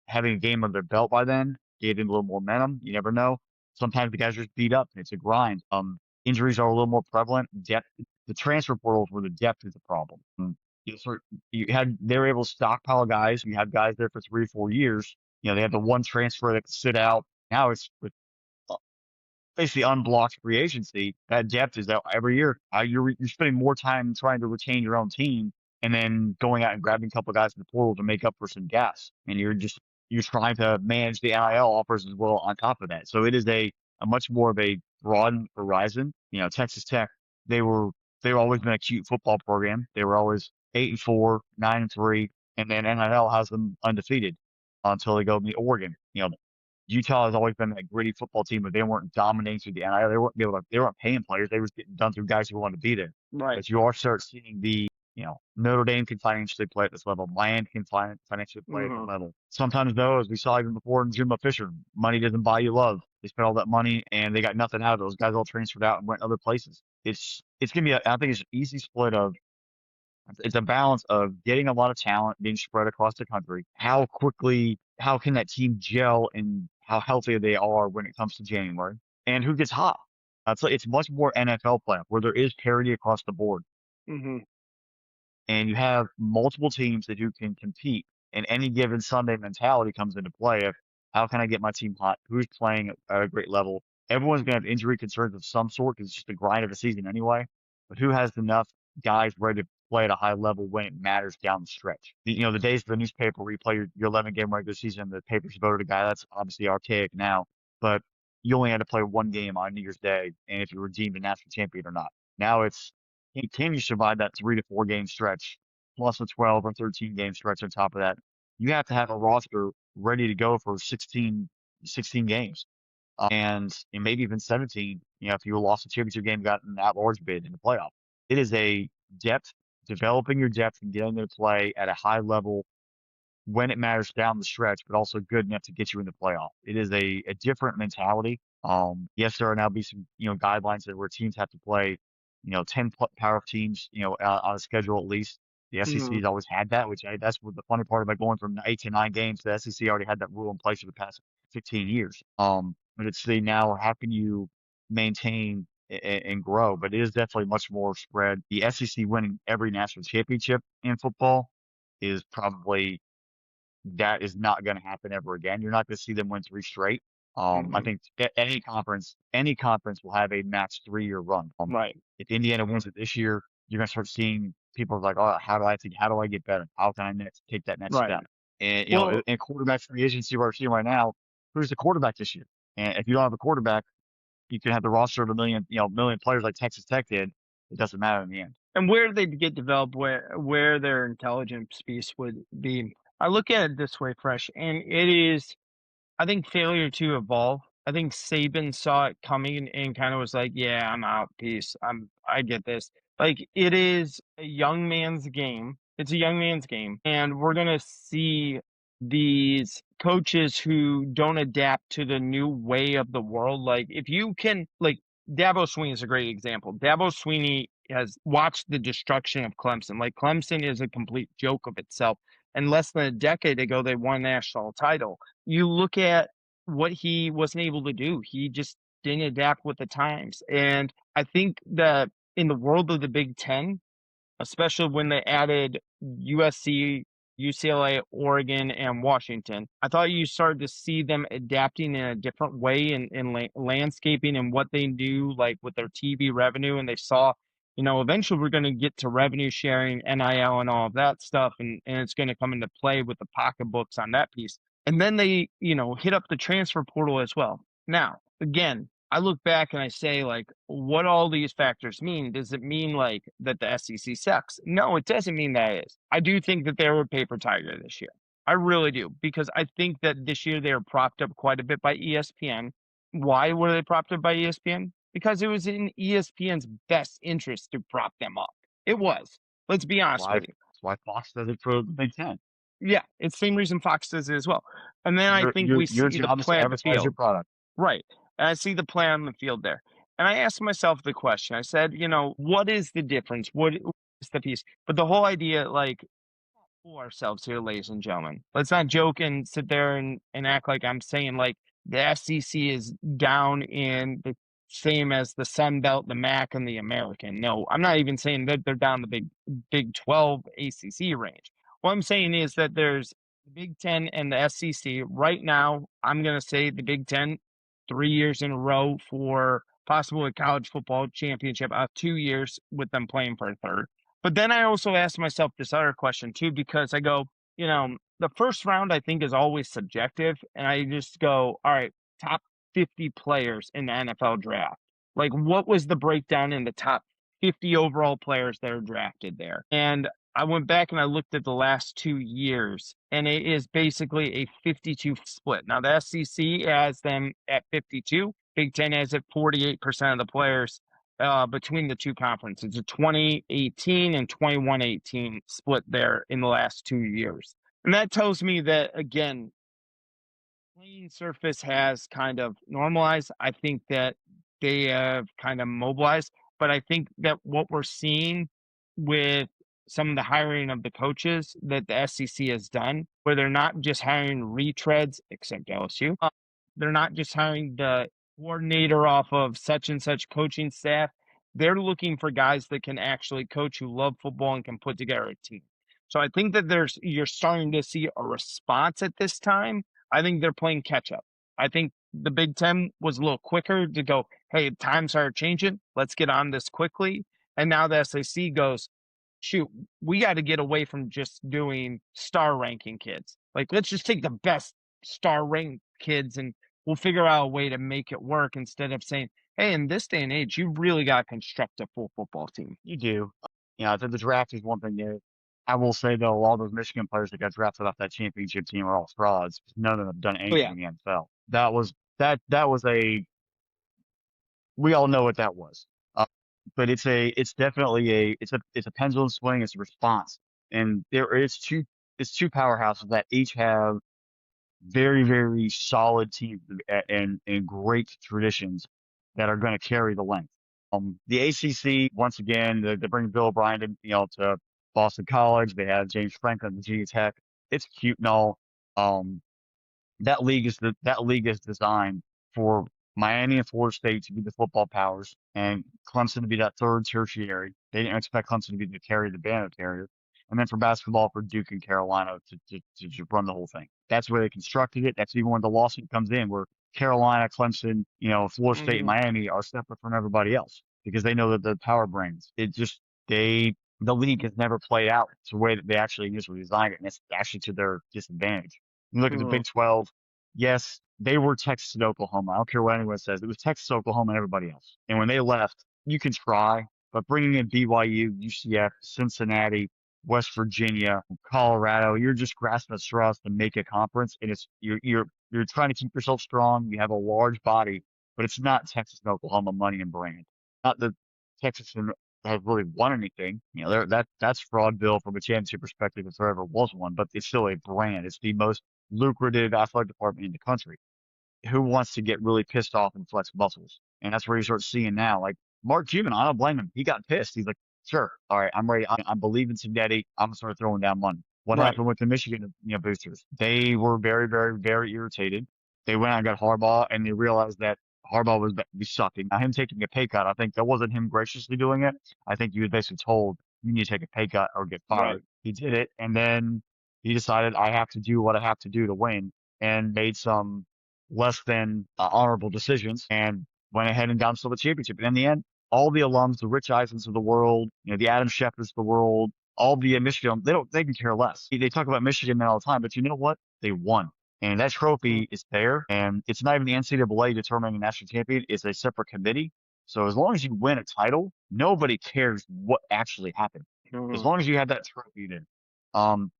[SPEAKER 2] having a game under their belt by then gave them a little more momentum. You never know. Sometimes the guys are just beat up. It's a grind. Injuries are a little more prevalent. Depth, the transfer portals where the depth is a problem. They were able to stockpile guys. You have guys there for 3 or 4 years. They have the one transfer that could sit out. Now it's with basically unblocked free agency. That depth is out every year. You're spending more time trying to retain your own team and then going out and grabbing a couple of guys in the portal to make up for some gas. And you're trying to manage the NIL offers as well on top of that. So it is a much more of a broad horizon. Texas Tech, they've always been a cute football program. They were always 8-4, 9-3, and then NIL has them undefeated until they go meet Oregon. Utah has always been a gritty football team, but they weren't dominating through the NIL. They weren't paying players. They were getting done through guys who wanted to be there.
[SPEAKER 1] Right.
[SPEAKER 2] But you are start seeing Notre Dame can financially play at this level. Miami can financially play at the level. Sometimes, though, as we saw even before in Jimbo Fisher, money doesn't buy you love. They spent all that money and they got nothing out of it. Those guys all transferred out and went other places. It's gonna be I think it's an easy split of. It's a balance of getting a lot of talent being spread across the country. How can that team gel, and how healthy they are when it comes to January, and who gets hot. So it's much more NFL playoff where there is parity across the board,
[SPEAKER 1] Mm-hmm.
[SPEAKER 2] and you have multiple teams who can compete. And any given Sunday mentality comes into play of how can I get my team hot? Who's playing at a great level? Everyone's going to have injury concerns of some sort because it's just the grind of a season anyway. But who has enough guys ready to play at a high level when it matters down the stretch? The days of the newspaper where you play your 11-game regular season, the papers voted a guy, that's obviously archaic now. But you only had to play one game on New Year's Day, and if you were deemed a national champion or not. Now it's, can you survive that 3 to 4 game stretch plus a 12 or 13 game stretch on top of that? You have to have a roster ready to go for 16 games. And maybe even 17, if you lost a championship game, got an at-large bid in the playoff. It is a depth, developing your depth and getting them to play at a high level when it matters down the stretch, but also good enough to get you in the playoff. It is a different mentality. Yes, there are now be some, guidelines where teams have to play, 10 power teams, on a schedule at least. The SEC
[SPEAKER 1] Mm-hmm.
[SPEAKER 2] has always had that, that's what the funny part about going from 8 to 9 games. The SEC already had that rule in place for the past 15 years. But it's now how can you maintain and grow? But it is definitely much more spread. The SEC winning every national championship in football is probably that is not going to happen ever again. You're not going to see them win 3 straight. I think any conference will have a max 3-year run.
[SPEAKER 1] Right.
[SPEAKER 2] If Indiana wins it this year, you're going to start seeing people like, oh, how do I get better? How can I take that next
[SPEAKER 1] Right.
[SPEAKER 2] step? And
[SPEAKER 1] Well,
[SPEAKER 2] in quarterback free agency we're seeing right now, who's the quarterback this year? And if you don't have a quarterback, you can have the roster of a million players like Texas Tech did. It doesn't matter in the end.
[SPEAKER 1] and where they get developed, where their intelligence piece would be. I look at it this way, Fresh, and it is, I think, failure to evolve. I think Saban saw it coming and kind of was like, "Yeah, I'm out. Peace. I get this." Like, it is a young man's game. It's a young man's game, and we're gonna see these coaches who don't adapt to the new way of the world. Like, if you can, like, Dabo Sweeney is a great example. Dabo Sweeney has watched the destruction of Clemson. Like Clemson is a complete joke of itself. And less than a decade ago, they won a national title. You look at what he wasn't able to do. He just didn't adapt with the times. And I think that in the world of the Big Ten, especially when they added USC, UCLA, Oregon, and Washington. I thought you started to see them adapting in a different way in landscaping and what they do, like with their TV revenue. And they saw, eventually we're going to get to revenue sharing, NIL, and all of that stuff. And it's going to come into play with the pocketbooks on that piece. And then they, hit up the transfer portal as well. Now, again, I look back and I say, like, what all these factors mean. Does it mean like that the SEC sucks? No, it doesn't mean that is. I do think that they were a paper tiger this year. I really do, because I think that this year they were propped up quite a bit by ESPN. Why were they propped up by ESPN? Because it was in ESPN's best interest to prop them up. It was. Let's be honest
[SPEAKER 2] Why
[SPEAKER 1] with you.
[SPEAKER 2] that's why Fox does it for the Big Ten.
[SPEAKER 1] Yeah, it's the same reason Fox does it as well. And then I
[SPEAKER 2] Your
[SPEAKER 1] think
[SPEAKER 2] your
[SPEAKER 1] we
[SPEAKER 2] your
[SPEAKER 1] see the
[SPEAKER 2] job is to
[SPEAKER 1] play on the
[SPEAKER 2] advertise your
[SPEAKER 1] field.
[SPEAKER 2] product.
[SPEAKER 1] Right. And I see the play on the field there. And I asked myself the question. I said, what is the difference? What is the piece? But the whole idea, like, fool ourselves here, ladies and gentlemen. Let's not joke and sit there and act like I'm saying like the SEC is down in the same as the Sun Belt, the MAC, and the American. No, I'm not even saying that they're down the Big 12 ACC range. What I'm saying is that there's the Big 10 and the SEC. Right now, I'm going to say the Big 10 3 years in a row for possibly a college football championship, 2 years with them playing for a third. But then I also asked myself this other question too, because I go, the first round I think is always subjective. And I just go, all right, top 50 players in the NFL draft. Like, what was the breakdown in the top 50 overall players that are drafted there? And I went back and I looked at the last 2 years, and it is basically a 52 split. Now, the SEC has them at 52, Big Ten has it 48% of the players between the two conferences, a 2018 and 21-18 split there in the last 2 years. And that tells me that, again, playing surface has kind of normalized. I think that they have kind of mobilized, but I think that what we're seeing with some of the hiring of the coaches that the SEC has done, where they're not just hiring retreads, except LSU, they're not just hiring the coordinator off of such and such coaching staff. They're looking for guys that can actually coach, who love football and can put together a team. So I think that you're starting to see a response at this time. I think they're playing catch up. I think the Big Ten was a little quicker to go, hey, times are changing. Let's get on this quickly. And now the SEC goes, shoot, we got to get away from just doing star ranking kids. Like, let's just take the best star ranked kids and we'll figure out a way to make it work, instead of saying, hey, in this day and age, you really got to construct a full football team.
[SPEAKER 2] You do. The draft is one thing that I will say though, a lot of those Michigan players that got drafted off that championship team are all frauds. None of them have done
[SPEAKER 1] Oh,
[SPEAKER 2] anything
[SPEAKER 1] yeah.
[SPEAKER 2] in the NFL. That was a we all know what that was. But it's definitely it's a pendulum swing. It's a response, and it's two powerhouses that each have very, very solid teams and great traditions that are going to carry the length. The ACC, once again, they bring Bill O'Brien to Boston College. They have James Franklin at Virginia Tech. It's cute and all. Um, that league is designed for Miami and Florida State to be the football powers and Clemson to be that third tertiary. They didn't expect Clemson to be the carrier, the banner carrier. And then for basketball, for Duke and Carolina to run the whole thing. That's where they constructed it. That's even when the lawsuit comes in, where Carolina, Clemson, Florida State, and
[SPEAKER 1] Mhm.
[SPEAKER 2] Miami are separate from everybody else because they know that the power brings. The league has never played out the way that they actually initially designed it, and it's actually to their disadvantage. You look at the
[SPEAKER 1] Mhm.
[SPEAKER 2] Big 12. Yes, they were Texas and Oklahoma. I don't care what anyone says. It was Texas, Oklahoma, and everybody else. And when they left, you can try, but bringing in BYU, UCF, Cincinnati, West Virginia, Colorado, you're just grasping at straws to make a conference, and you're trying to keep yourself strong. You have a large body, but it's not Texas and Oklahoma money and brand. Not that Texas has really won anything. That's fraud bill from a championship perspective if there ever was one, but it's still a brand. It's the most lucrative athletic department in the country. Who wants to get really pissed off and flex muscles? And that's where you start seeing now, like Mark Cuban, I don't blame him. He got pissed. He's like, sure, all right, I'm ready. I'm believing some Natty. I'm gonna start throwing down money. What
[SPEAKER 1] Right.
[SPEAKER 2] happened with the Michigan, boosters? They were very, very, very irritated. They went out and got Harbaugh, and they realized that Harbaugh was be sucking. Now, him taking a pay cut, I think that wasn't him graciously doing it. I think he was basically told, you need to take a pay cut or get
[SPEAKER 1] Right.
[SPEAKER 2] fired. He did it, and then he decided, I have to do what I have to do to win, and made some less than honorable decisions, and went ahead and got himself a championship. And in the end, all the alums, the Rich Eisens of the world, the Adam Schefter's of the world, all the Michigan, they can care less. They talk about Michigan all the time, but you know what? They won. And that trophy is there, and it's not even the NCAA determining a national champion. It's a separate committee. So as long as you win a title, nobody cares what actually happened. As
[SPEAKER 1] Mhm.
[SPEAKER 2] long as you had that trophy there.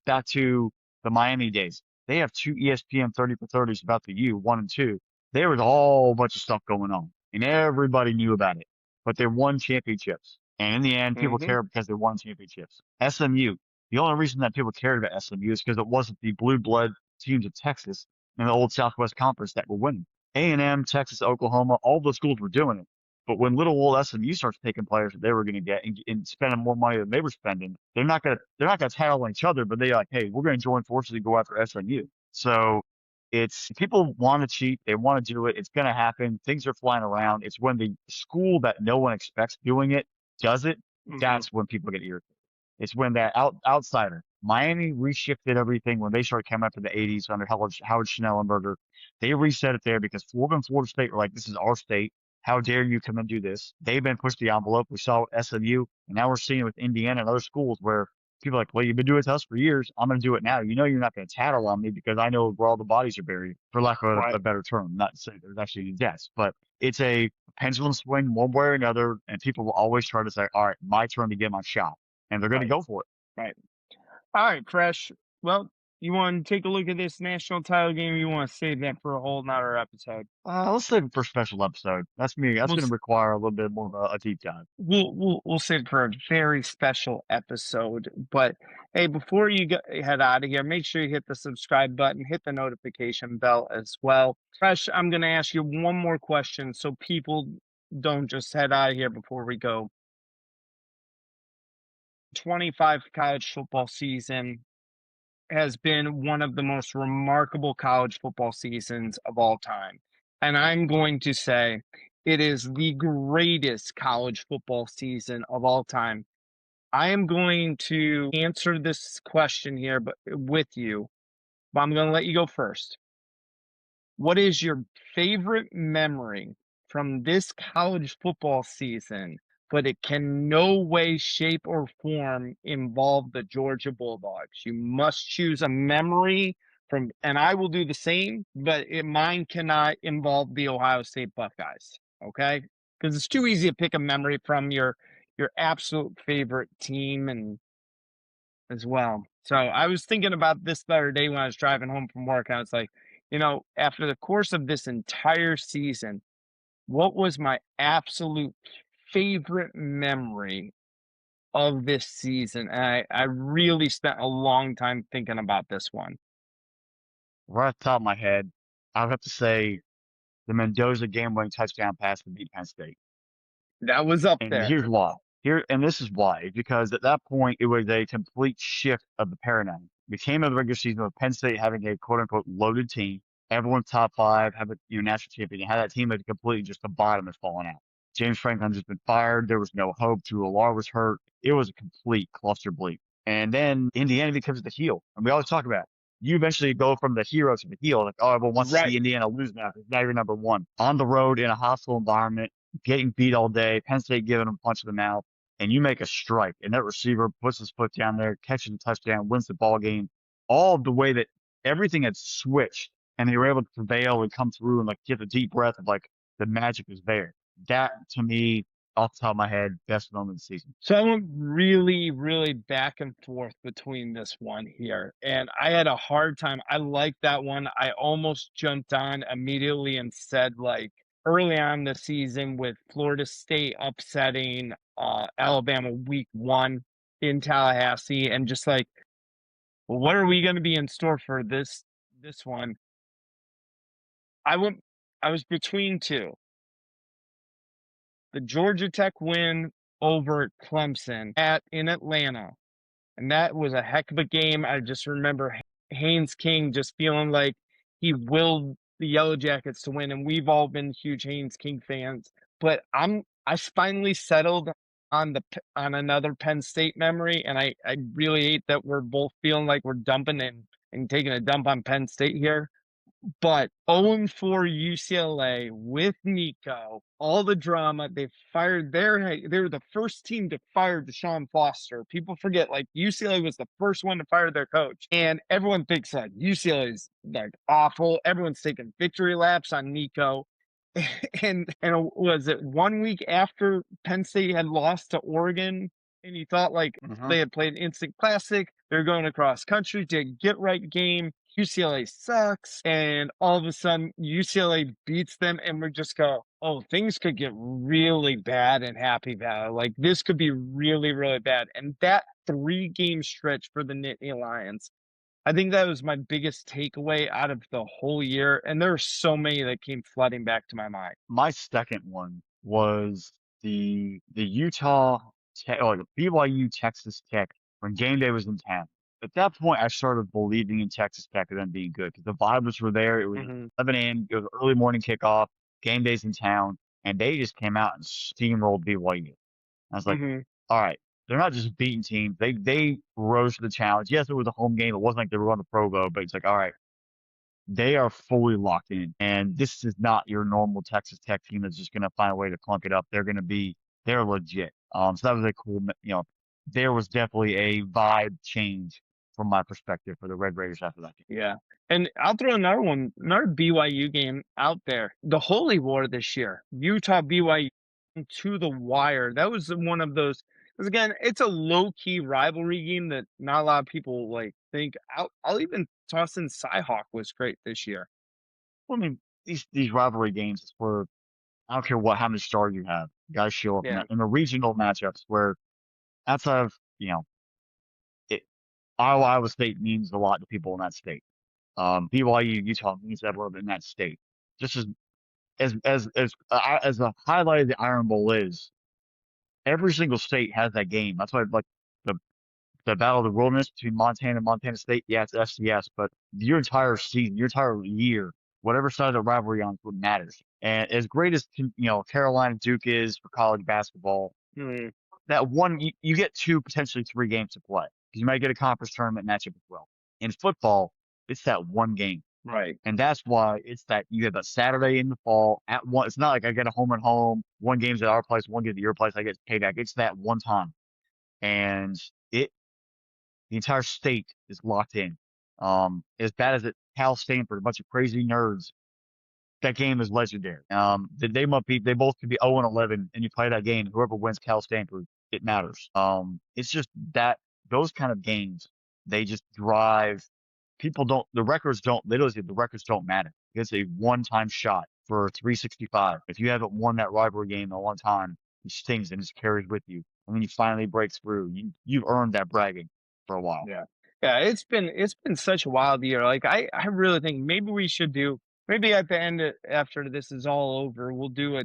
[SPEAKER 2] Back to the Miami days. They have two ESPN 30 for 30s about the U, 1 and 2. There was a whole bunch of stuff going on, and everybody knew about it. But they won championships. And in the end, people
[SPEAKER 1] Mhm.
[SPEAKER 2] care because they won championships. SMU. The only reason that people cared about SMU is because it wasn't the blue blood teams of Texas and the old Southwest Conference that were winning. A&M, Texas, Oklahoma, all those schools were doing it. But when little old SMU starts taking players that they were going to get and spending more money than they were spending, they're not gonna tattle on each other, but they're like, hey, we're going to join forces and go after SMU. So it's people want to cheat, they want to do it. It's going to happen. Things are flying around. It's when the school that no one expects doing it does it.
[SPEAKER 1] Mhm.
[SPEAKER 2] That's when people get irritated. It's when that outsider, Miami reshifted everything when they started coming up in the 80s under Howard Schnellenberger. They reset it there because Florida and Florida State were like, this is our state. How dare you come and do this? They've been pushed the envelope. We saw it with SMU, and now we're seeing it with Indiana and other schools where people are like, well, you've been doing it to us for years. I'm going to do it now. You know, you're not going to tattle on me because I know where all the bodies are buried, for lack of
[SPEAKER 1] Right.
[SPEAKER 2] a better term. Not to say there's actually any deaths, but it's a pendulum swing one way or another, and people will always try to say, all right, my turn to get my shot, and they're going to
[SPEAKER 1] Right.
[SPEAKER 2] go for it.
[SPEAKER 1] Right. All right, Fresh. Well, you want to take a look at this national title game? Or you want to save that for a whole nother episode?
[SPEAKER 2] Let's save it for a special episode. That's me. That's
[SPEAKER 1] We'll
[SPEAKER 2] going to
[SPEAKER 1] s-
[SPEAKER 2] require a little bit more of a deep dive.
[SPEAKER 1] we'll save it for a very special episode. But hey, before you head out of here, make sure you hit the subscribe button, hit the notification bell as well. Fresh, I'm going to ask you one more question so people don't just head out of here before we go. 25 college football season has been one of the most remarkable college football seasons of all time. And I'm going to say it is the greatest college football season of all time. I am going to answer this question here but with you, but I'm going to let you go first. What is your favorite memory from this college football season, but it can no way, shape, or form involve the Georgia Bulldogs? You must choose a memory from, and I will do the same, but mine cannot involve the Ohio State Buckeyes. Okay, because it's too easy to pick a memory from your absolute favorite team and as well. So I was thinking about this the other day when I was driving home from work. I was like, after the course of this entire season, what was my absolute favorite memory of this season? And I really spent a long time thinking about this one.
[SPEAKER 2] Right off the top of my head, I would have to say the Mendoza game-winning touchdown pass to beat Penn State.
[SPEAKER 1] That was up
[SPEAKER 2] And
[SPEAKER 1] there.
[SPEAKER 2] here's why. This is why. Because at that point, it was a complete shift of the paradigm. We came out of the regular season with Penn State having a quote unquote loaded team. Everyone's top five, have a national champion. You had that team that completely just the bottom has fallen out. James Franklin just been fired. There was no hope. Drew Alar was hurt. It was a complete cluster bleep. And then Indiana becomes the heel. And we always talk about it. You eventually go from the hero to the heel. Like, oh, everyone wants to
[SPEAKER 1] Right.
[SPEAKER 2] see Indiana lose now because now you're number one. On the road in a hostile environment, getting beat all day, Penn State giving them a punch in the mouth, and you make a strike, and that receiver puts his foot down there, catches a touchdown, wins the ball game, all the way that everything had switched, and they were able to prevail and come through and like get a deep breath of like the magic is there. That to me, off the top of my head, best moment of the season.
[SPEAKER 1] So I went really, really back and forth between this one here, and I had a hard time. I liked that one. I almost jumped on immediately and said, like, early on the season with Florida State upsetting Alabama week 1 in Tallahassee, and just like, well, what are we going to be in store for this one? I went. I was between two. the Georgia Tech win over Clemson in Atlanta. And that was a heck of a game. I just remember Haynes King just feeling like he willed the Yellow Jackets to win, and we've all been huge Haynes King fans. But I finally settled on another Penn State memory, and I really hate that we're both feeling like we're dumping and taking a dump on Penn State here. But 0-4 UCLA with Nico, all the drama. They were the first team to fire Deshaun Foster. People forget, like, UCLA was the first one to fire their coach. And everyone thinks that UCLA is like awful. Everyone's taking victory laps on Nico. And was it 1 week after Penn State had lost to Oregon? And you thought like they had played instant classic. They're going across country to get right game. UCLA sucks. And all of a sudden UCLA beats them and we just go, oh, things could get really bad in Happy Valley. Like this could be really, really bad. And that 3-game stretch for the Nittany Lions, I think that was my biggest takeaway out of the whole year. And there are so many that came flooding back to my mind.
[SPEAKER 2] My second one was the Utah or the BYU Texas Tech when game day was in town. At that point, I started believing in Texas Tech and them being good because the vibes were there. It was 11 a.m. It was early morning kickoff. Game day's in town, and they just came out and steamrolled BYU. I was like, all right, they're not just beating teams. They rose to the challenge. Yes, it was a home game. It wasn't like they were on the Provo, but it's like, all right, they are fully locked in. And this is not your normal Texas Tech team that's just going to find a way to clunk it up. They're legit. So that was a cool, there was definitely a vibe change from my perspective for the Red Raiders after that game.
[SPEAKER 1] Yeah. And I'll throw another BYU game out there. The Holy War this year, Utah BYU to the wire. That was one of those, because again, it's a low-key rivalry game that not a lot of people like think. I'll even toss in Cyhawk was great this year.
[SPEAKER 2] Well, I mean, these rivalry games is where I don't care how many stars you have, you guys show up in the regional matchups where outside of, Iowa State means a lot to people in that state. BYU, Utah means that a little bit in that state. Just as a highlight of the Iron Bowl is, every single state has that game. That's why like the Battle of the Wilderness between Montana and Montana State. Yeah, it's FCS, but your entire season, your entire year, whatever side of the rivalry on, what matters. And as great as Carolina Duke is for college basketball, that one you get 2, potentially 3 games to play because you might get a conference tournament matchup as well. In football, it's that one game.
[SPEAKER 1] Right.
[SPEAKER 2] And that's why it's that you have a Saturday in the fall at one. It's not like I get a home and home, one game's at our place, one game's at your place, I get payback. It's that one time. And the entire state is locked in. As bad as Cal Stanford, a bunch of crazy nerds, that game is legendary. They both could be 0-11 and you play that game, whoever wins Cal Stanford, it matters. It's just that those kind of games, they just drive people the records don't matter. It's a one-time shot for 365. If you haven't won that rivalry game in a long time, it stings and just carries with you. And when you finally break through, you've earned that bragging for a while.
[SPEAKER 1] Yeah. Yeah, it's been such a wild year. Like I really think maybe at the end after this is all over, we'll do a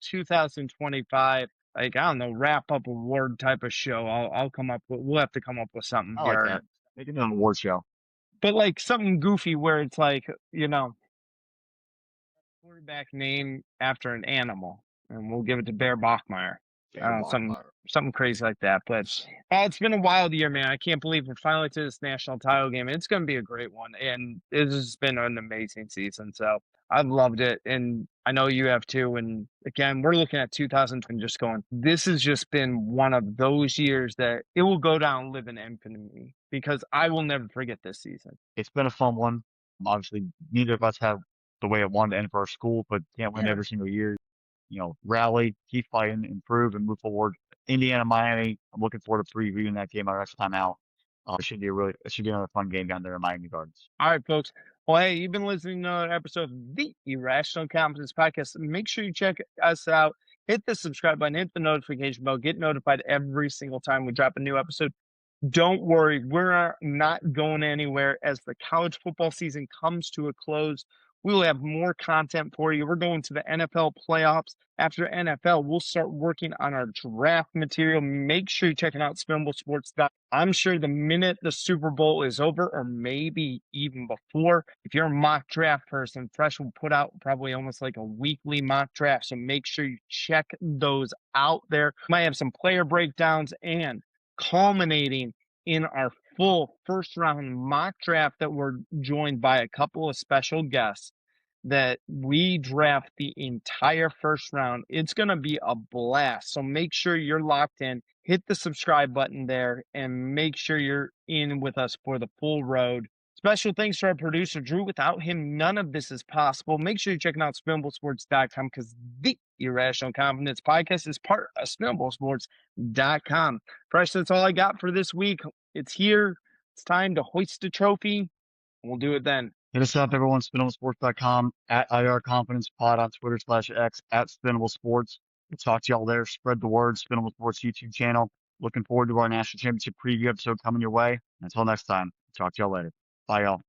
[SPEAKER 1] 2025 like I don't know, wrap up award type of show. We'll have to come up with something
[SPEAKER 2] I
[SPEAKER 1] here.
[SPEAKER 2] like that. Make it an award show.
[SPEAKER 1] But like something goofy where it's like, quarterback name after an animal, and we'll give it to Bear Bachmeyer. Something crazy like that. But it's been a wild year, man. I can't believe we're finally to this national title game. It's going to be a great one, and it's been an amazing season. So I've loved it, and I know you have too. And again, we're looking at 2020, just going. This has just been one of those years that it will go down living infamy because I will never forget this season.
[SPEAKER 2] It's been a fun one. Obviously, neither of us have the way it wanted to end for our school, but can't win every single year. Rally, keep fighting, improve, and move forward. Indiana, Miami. I'm looking forward to previewing that game our next time out. It should be another fun game down there in Miami Gardens.
[SPEAKER 1] All right, folks. Well, hey, you've been listening to another episode of the Irrational Competence Podcast. Make sure you check us out. Hit the subscribe button, hit the notification bell, get notified every single time we drop a new episode. Don't worry, we're not going anywhere as the college football season comes to a close. We will have more content for you. We're going to the NFL playoffs. After NFL, we'll start working on our draft material. Make sure you're checking out Spinable Sports. I'm sure the minute the Super Bowl is over, or maybe even before, if you're a mock draft person, Fresh will put out probably almost like a weekly mock draft. So make sure you check those out there. Might have some player breakdowns, and culminating in our full first round mock draft that we're joined by a couple of special guests that we draft the entire first round. It's going to be a blast. So make sure you're locked in. Hit the subscribe button there and make sure you're in with us for the full road. Special thanks to our producer, Drew. Without him, none of this is possible. Make sure you're checking out SpinableSports.com because the Irrational Confidence podcast is part of SpinableSports.com. Fresh, that's all I got for this week. It's here. It's time to hoist a trophy. We'll do it then.
[SPEAKER 2] Hit us up, everyone, spinablesports.com, at IR Confidence Pod on Twitter/X, at Spinable Sports. We'll talk to y'all there. Spread the word. Spinable Sports YouTube channel. Looking forward to our national championship preview episode coming your way. Until next time, talk to y'all later. Bye, y'all.